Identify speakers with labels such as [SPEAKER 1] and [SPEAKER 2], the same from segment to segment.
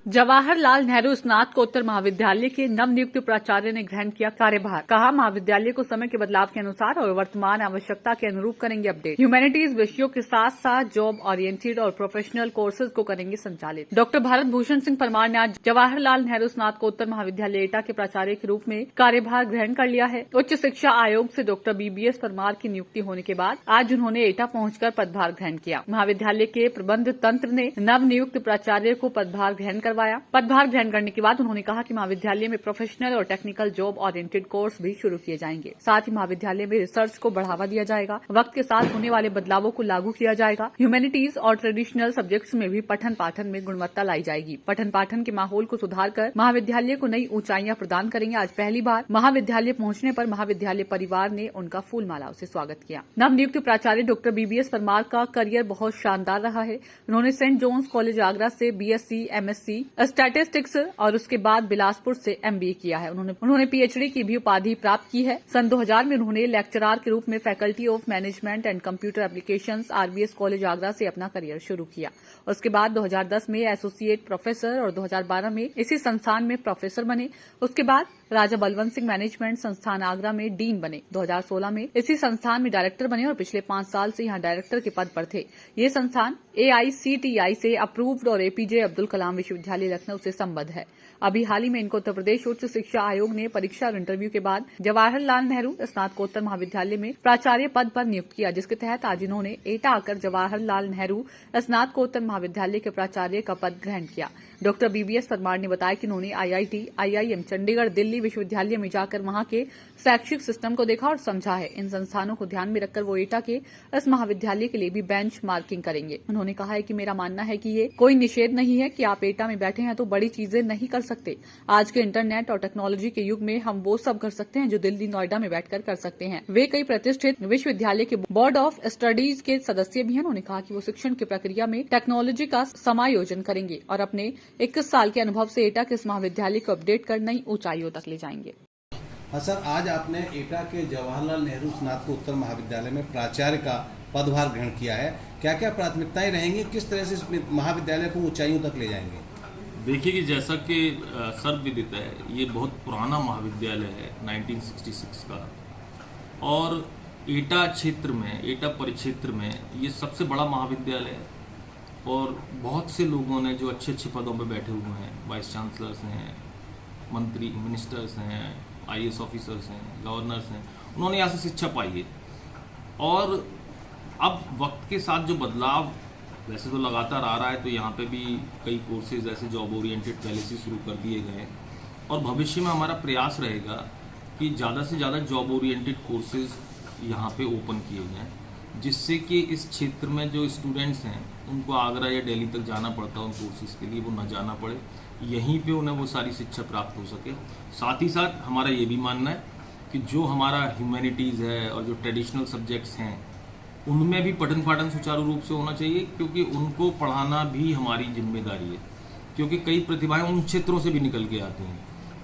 [SPEAKER 1] जवाहरलाल नेहरू स्नातकोत्तर महाविद्यालय के नवनियुक्त प्राचार्य ने ग्रहण किया कार्यभार। कहा, महाविद्यालय को समय के बदलाव के अनुसार और वर्तमान आवश्यकता के अनुरूप करेंगे अपडेट। ह्यूमैनिटीज विषयों के साथ साथ जॉब ओरिएंटेड और प्रोफेशनल कोर्सेज को करेंगे संचालित। डॉक्टर भारत भूषण सिंह परमार ने आज जवाहरलाल नेहरू स्नातकोत्तर महाविद्यालय एटा के प्राचार्य के रूप में कार्यभार ग्रहण कर लिया है। उच्च शिक्षा आयोग से डॉक्टर BBS परमार की नियुक्ति होने के बाद आज उन्होंने एटा पहुंचकर पदभार ग्रहण किया। महाविद्यालय के प्रबंध तंत्र ने नवनियुक्त प्राचार्य को पदभार ग्रहण करवाया। पदभार ग्रहण करने के बाद उन्होंने कहा कि महाविद्यालय में प्रोफेशनल और टेक्निकल जॉब ओरिएंटेड कोर्स भी शुरू किए जाएंगे। साथ ही महाविद्यालय में रिसर्च को बढ़ावा दिया जाएगा। वक्त के साथ होने वाले बदलावों को लागू किया जाएगा। ह्यूमैनिटीज और ट्रेडिशनल सब्जेक्ट्स में भी पठन पाठन में गुणवत्ता लाई जाएगी। पठन पाठन के माहौल को सुधार कर महाविद्यालय को नई ऊंचाइयां प्रदान करेंगे। आज पहली बार महाविद्यालय पहुंचने पर महाविद्यालय परिवार ने उनका फूल मालाओं से स्वागत किया। नवनियुक्त प्राचार्य डॉक्टर BBS परमार का करियर बहुत शानदार रहा है। उन्होंने सेंट जोन्स कॉलेज आगरा से BSc MSc स्टैटिस्टिक्स और उसके बाद बिलासपुर से MBA किया है। उन्होंने PhD की भी उपाधि प्राप्त की है। सन 2000 में उन्होंने लेक्चरर के रूप में faculty of management and computer applications RBS college Agra से अपना करियर शुरू किया। उसके बाद 2010 में एसोसिएट प्रोफेसर और 2012 में इसी संस्थान में प्रोफेसर बने। उसके बाद राजा बलवंत सिंह मैनेजमेंट संस्थान आगरा में डीन बने। 2016 में इसी संस्थान में डायरेक्टर बने और पिछले 5 साल से यहां डायरेक्टर के पद पर थे। ये संस्थान AICTI से अप्रूव्ड और APJ अब्दुल कलाम विश्वविद्यालय लखनऊ से संबद्ध है। अभी हाल ही में इनको उत्तर प्रदेश उच्च शिक्षा आयोग ने परीक्षा और इंटरव्यू के बाद जवाहरलाल नेहरू स्नातकोत्तर महाविद्यालय में प्राचार्य पद पर नियुक्त किया, जिसके तहत आज इन्होंने एटा आकर जवाहरलाल नेहरू स्नातकोत्तर महाविद्यालय के प्राचार्य का पद ग्रहण किया। डॉक्टर BBS परमार ने बताया कि उन्होंने IIT, IIM, चंडीगढ़, दिल्ली विश्वविद्यालय में जाकर वहां के शैक्षिक सिस्टम को देखा और समझा है। इन संस्थानों को ध्यान में रखकर वो एटा के इस महाविद्यालय के लिए भी बेंच मार्किंग करेंगे। उन्होंने कहा है कि मेरा मानना है कि ये कोई निषेध नहीं है कि आप एटा में बैठे हैं तो बड़ी चीजें नहीं कर सकते। आज के इंटरनेट और टेक्नोलॉजी के युग में हम वो सब कर सकते हैं जो दिल्ली, नोएडा में बैठकर कर सकते हैं। वे कई प्रतिष्ठित विश्वविद्यालय के बोर्ड ऑफ स्टडीज के सदस्य भी हैं। उन्होंने कहा कि वो शिक्षण की प्रक्रिया में टेक्नोलॉजी का समायोजन करेंगे और अपने 21 साल के अनुभव से एटा के इस महाविद्यालय को अपडेट कर नई ऊंचाइयों तक ले जाएंगे।
[SPEAKER 2] हाँ सर, आज आपने एटा के जवाहरलाल नेहरू स्नातकोत्तर महाविद्यालय में प्राचार्य का पदभार ग्रहण किया है। क्या क्या प्राथमिकताएं रहेंगी, किस तरह से इस महाविद्यालय को ऊंचाइयों तक ले जाएंगे?
[SPEAKER 3] देखिए कि जैसा कि सर्वविदित है, ये बहुत पुराना महाविद्यालय है 1966 का, और एटा क्षेत्र में, एटा परिक्षेत्र में ये सबसे बड़ा महाविद्यालय है। और बहुत से लोगों ने जो अच्छे अच्छे पदों पर बैठे हुए हैं, वाइस चांसलर्स हैं, मंत्री मिनिस्टर्स हैं, IAS ऑफिसर्स हैं, गवर्नर्स हैं, उन्होंने यहाँ से शिक्षा पाई है। और अब वक्त के साथ जो बदलाव वैसे तो लगातार आ रहा है, तो यहाँ पे भी कई कोर्सेज ऐसे जॉब ओरिएंटेड पहले से शुरू कर दिए गए हैं और भविष्य में हमारा प्रयास रहेगा कि ज़्यादा से ज़्यादा जॉब ओरिएंटेड कोर्सेज यहाँ पे ओपन किए जाएँ, जिससे कि इस क्षेत्र में जो स्टूडेंट्स हैं उनको आगरा या दिल्ली तक जाना पड़ता है उन कोर्सेज के लिए, वो न जाना पड़े, यहीं पे उन्हें वो सारी शिक्षा प्राप्त हो सके। साथ ही साथ हमारा ये भी मानना है कि जो हमारा ह्यूमैनिटीज़ है और जो ट्रेडिशनल सब्जेक्ट्स हैं उनमें भी पठन पाठन सुचारू रूप से होना चाहिए, क्योंकि उनको पढ़ाना भी हमारी जिम्मेदारी है। क्योंकि कई प्रतिभाएं उन क्षेत्रों से भी निकल के आती हैं,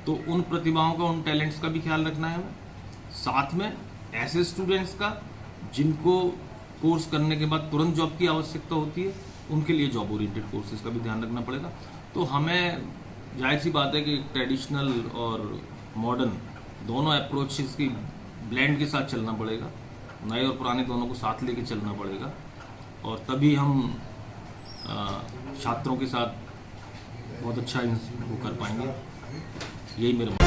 [SPEAKER 3] तो उन प्रतिभाओं का, उन टैलेंट्स का भी ख्याल रखना है हमें। साथ में ऐसे स्टूडेंट्स का जिनको कोर्स करने के बाद तुरंत जॉब की आवश्यकता होती है, उनके लिए जॉब ओरिएंटेड कोर्सेज का भी ध्यान रखना पड़ेगा। तो हमें जाहिर सी बात है कि ट्रेडिशनल और मॉडर्न दोनों अप्रोचेस की ब्लेंड के साथ चलना पड़ेगा, नए और पुराने दोनों को साथ लेके चलना पड़ेगा, और तभी हम छात्रों के साथ बहुत अच्छा वो कर पाएंगे। यही मेरा